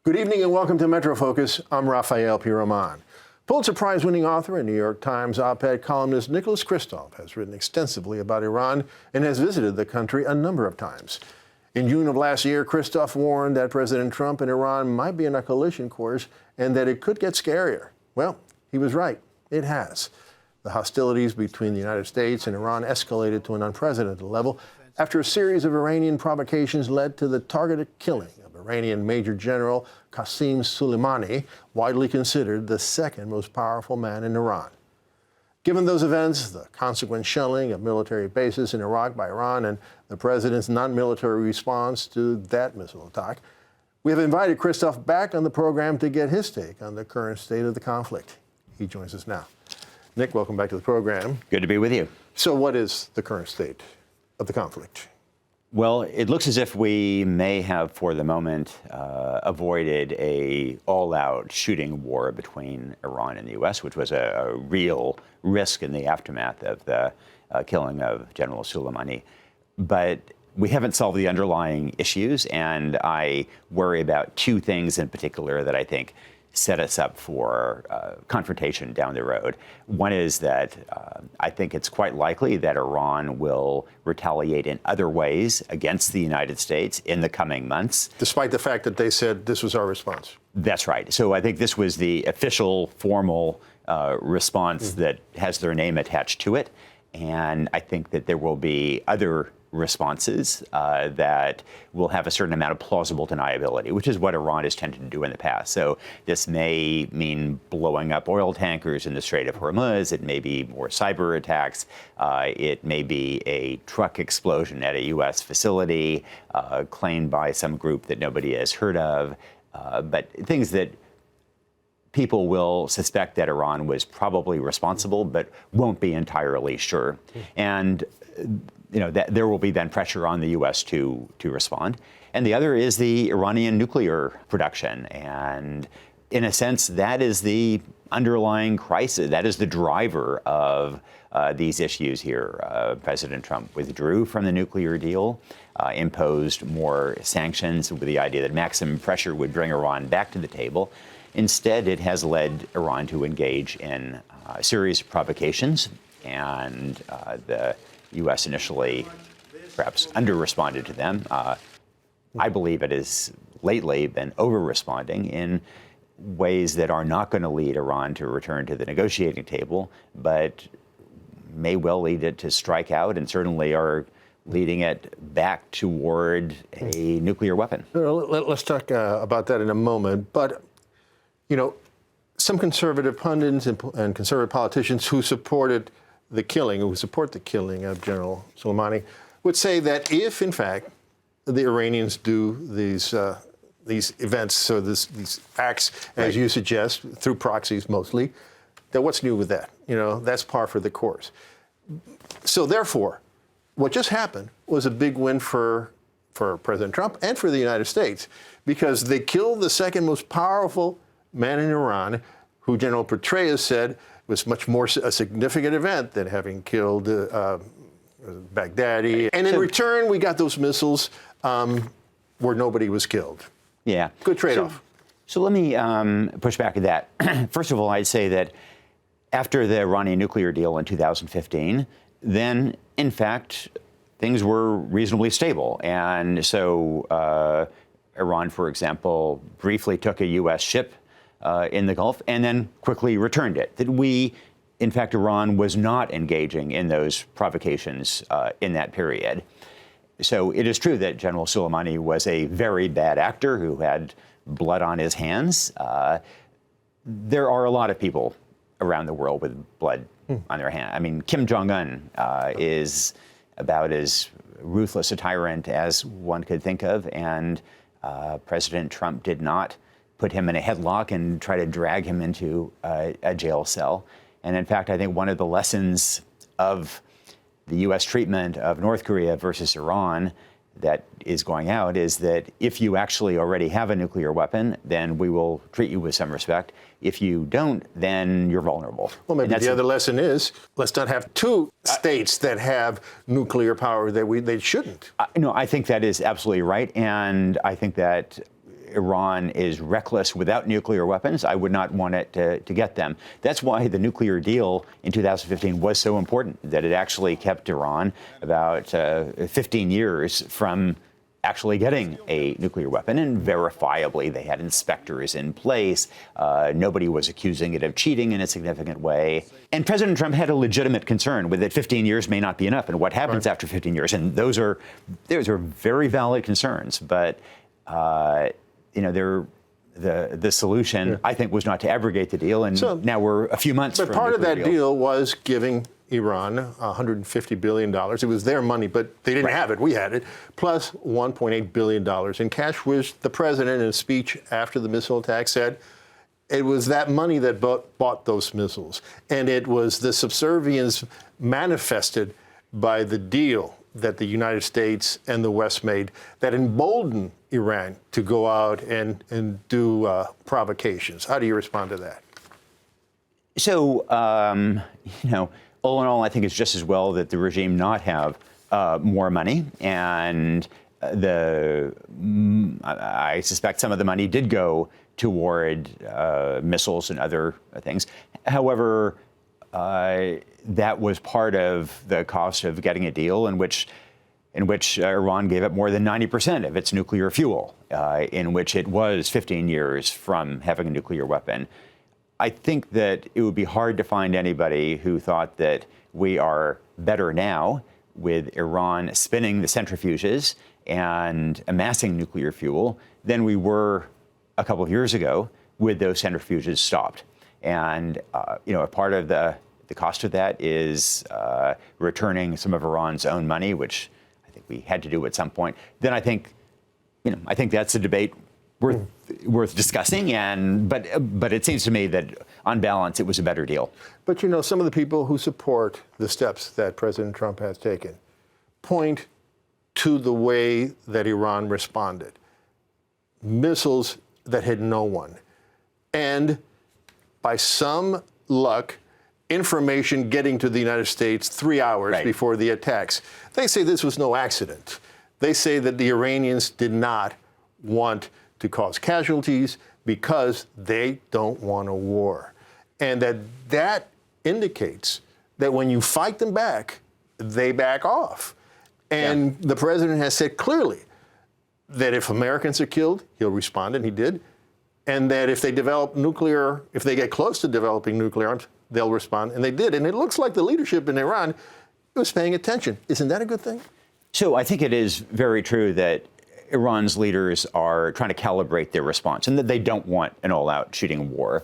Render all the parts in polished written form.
Good evening and welcome to Metro Focus. I'm Rafael Piroman. Pulitzer Prize-winning author and New York Times op-ed columnist Nicholas Kristof has written extensively about Iran and has visited the country a number of times. In June of last year, Kristof warned that President Trump and Iran might be in a collision course and that it could get scarier. Well, he was right. It has. The hostilities between the United States and Iran escalated to an unprecedented level after a series of Iranian provocations led to the targeted killing of Iranian Major General Qasem Soleimani, widely considered the second most powerful man in Iran. Given those events, the consequent shelling of military bases in Iraq by Iran, and the president's non-military response to that missile attack, we have invited Kristof back on the program to get his take on the current state of the conflict. He joins us now. Nick, welcome back to the program. Good to be with you. So what is the current state of the conflict? Well, it looks as if we may have, for the moment, avoided a all-out shooting war between Iran and the U.S., which was a real risk in the aftermath of the killing of General Soleimani. But we haven't solved the underlying issues, and I worry about two things in particular that I think set us up for confrontation down the road. One is that I think it's quite likely that Iran will retaliate in other ways against the United States in the coming months. Despite the fact that they said this was our response. That's right. So I think this was the official, formal response that has their name attached to it. And I think that there will be other responses that will have a certain amount of plausible deniability, which is what Iran has tended to do in the past. So this may mean blowing up oil tankers in the Strait of Hormuz. It may be more cyber attacks. It may be a truck explosion at a U.S. facility claimed by some group that nobody has heard of. But things that people will suspect that Iran was probably responsible, but won't be entirely sure. And that there will be then pressure on the U.S. to respond. And the other is the Iranian nuclear production. And in a sense, that is the underlying crisis. That is the driver of these issues here. President Trump withdrew from the nuclear deal, imposed more sanctions with the idea that maximum pressure would bring Iran back to the table. Instead, it has led Iran to engage in a series of provocations, and the U.S. initially perhaps under-responded to them. I believe it has lately been over-responding in ways that are not going to lead Iran to return to the negotiating table, but may well lead it to strike out, and certainly are leading it back toward a nuclear weapon. Let's talk about that in a moment. But, some conservative pundits and conservative politicians who support the killing of General Soleimani would say that if, in fact, the Iranians do these events, so these acts, as you suggest, through proxies mostly, then what's new with that? That's par for the course. So therefore, what just happened was a big win for President Trump and for the United States, because they killed the second most powerful man in Iran, who General Petraeus said was much more a significant event than having killed Baghdadi. And in return, we got those missiles where nobody was killed. Yeah. Good trade-off. So let me push back at that. First of all, I'd say that after the Iranian nuclear deal in 2015, then, in fact, things were reasonably stable. And so Iran, for example, briefly took a U.S. ship in the Gulf and then quickly returned it. That in fact, Iran was not engaging in those provocations in that period. So it is true that General Soleimani was a very bad actor who had blood on his hands. There are a lot of people around the world with blood on their hands. I mean, Kim Jong-un is about as ruthless a tyrant as one could think of, and President Trump did not put him in a headlock and try to drag him into a jail cell. And in fact, I think one of the lessons of the U.S. treatment of North Korea versus Iran that is going out is that if you actually already have a nuclear weapon, then we will treat you with some respect. If you don't, then you're vulnerable. Well, maybe the other lesson is let's not have two states that have nuclear power that they shouldn't. No, I think that is absolutely right. And I think that Iran is reckless without nuclear weapons. I would not want it to get them. That's why the nuclear deal in 2015 was so important, that it actually kept Iran about 15 years from actually getting a nuclear weapon, and verifiably they had inspectors in place. Nobody was accusing it of cheating in a significant way. And President Trump had a legitimate concern with that 15 years may not be enough, and what happens after 15 years. And those are very valid concerns. But the solution, I think, was not to abrogate the deal. And so, now we're a few months from the part of that deal was giving Iran $150 billion. It was their money, but they didn't have it. We had it, plus $1.8 billion in cash, which the president, in a speech after the missile attack, said it was that money that bought those missiles. And it was the subservience manifested by the deal that the United States and the West made that emboldened Iran to go out and do provocations. How do you respond to that? So, all in all, I think it's just as well that the regime not have more money, and I suspect some of the money did go toward missiles and other things. However, that was part of the cost of getting a deal in which Iran gave up more than 90% of its nuclear fuel, in which it was 15 years from having a nuclear weapon. I think that it would be hard to find anybody who thought that we are better now with Iran spinning the centrifuges and amassing nuclear fuel than we were a couple of years ago with those centrifuges stopped. And, a part of the cost of that is returning some of Iran's own money, which I think we had to do at some point. Then I think that's a debate worth discussing, but it seems to me that on balance it was a better deal. But some of the people who support the steps that President Trump has taken point to the way that Iran responded. Missiles that hit no one. And by some luck, information getting to the United States 3 hours before the attacks. They say this was no accident. They say that the Iranians did not want to cause casualties because they don't want a war. And that indicates that when you fight them back, they back off. And the president has said clearly that if Americans are killed, he'll respond, and he did. And that if they if they get close to developing nuclear arms, they'll respond, and they did. And it looks like the leadership in Iran was paying attention. Isn't that a good thing? So I think it is very true that Iran's leaders are trying to calibrate their response and that they don't want an all-out shooting war.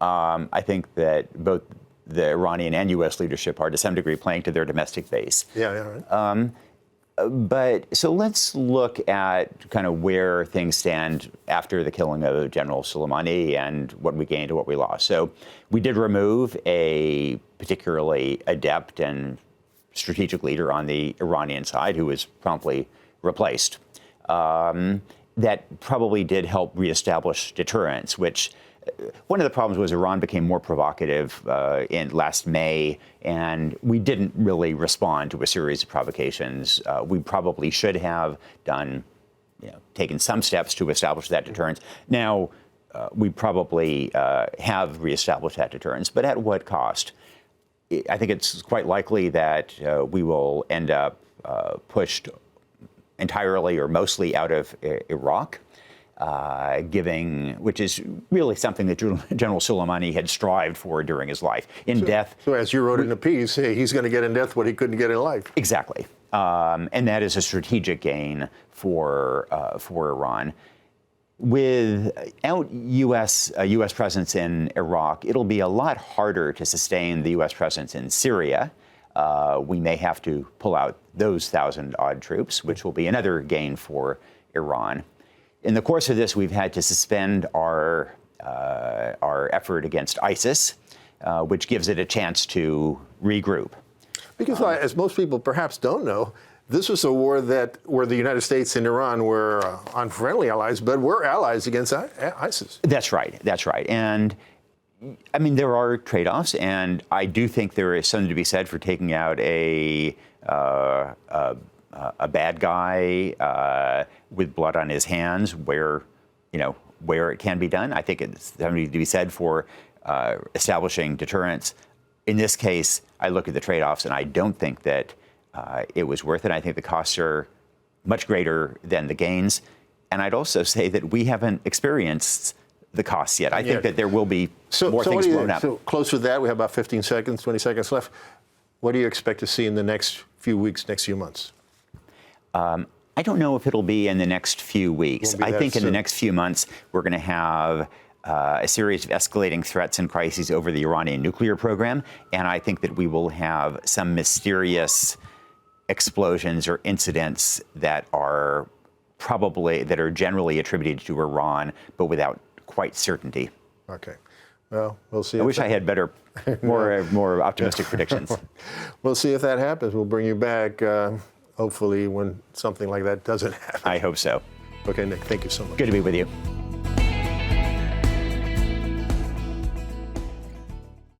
I think that both the Iranian and U.S. leadership are to some degree playing to their domestic base. Right. But so let's look at kind of where things stand after the killing of General Soleimani and what we gained and what we lost. So we did remove a particularly adept and strategic leader on the Iranian side who was promptly replaced. That probably did help reestablish deterrence, which one of the problems was Iran became more provocative in last May, and we didn't really respond to a series of provocations. We probably should have taken some steps to establish that deterrence. Now, we probably have reestablished that deterrence, but at what cost? I think it's quite likely that we will end up pushed entirely or mostly out of Iraq. Which is really something that General Soleimani had strived for during his life. Death. So as you wrote in a piece, he's going to get in death what he couldn't get in life. Exactly. And that is a strategic gain for Iran. Without U.S. presence in Iraq, it'll be a lot harder to sustain the U.S. presence in Syria. We may have to pull out those 1,000-odd troops, which will be another gain for Iran. In the course of this, we've had to suspend our effort against ISIS, which gives it a chance to regroup. Because as most people perhaps don't know, this was a war where the United States and Iran were unfriendly allies, but we're allies against ISIS. That's right. And I mean, there are trade-offs, and I do think there is something to be said for taking out a bad guy with blood on his hands, where where it can be done. I think it's something to be said for establishing deterrence. In this case, I look at the trade-offs, and I don't think that it was worth it. I think the costs are much greater than the gains. And I'd also say that we haven't experienced the costs yet. I think that there will be more things blown up. So close to that, we have about 15 seconds, 20 seconds left. What do you expect to see in the next few weeks, next few months? I don't know if it'll be in the next few weeks. I think in the next few months, we're going to have a series of escalating threats and crises over the Iranian nuclear program. And I think that we will have some mysterious explosions or incidents that are generally attributed to Iran, but without quite certainty. Okay. Well, we'll see. I wish I had better, more optimistic predictions. We'll see if that happens. We'll bring you back, hopefully, when something like that doesn't happen. I hope so. Okay, Nick, thank you so much. Good to be with you.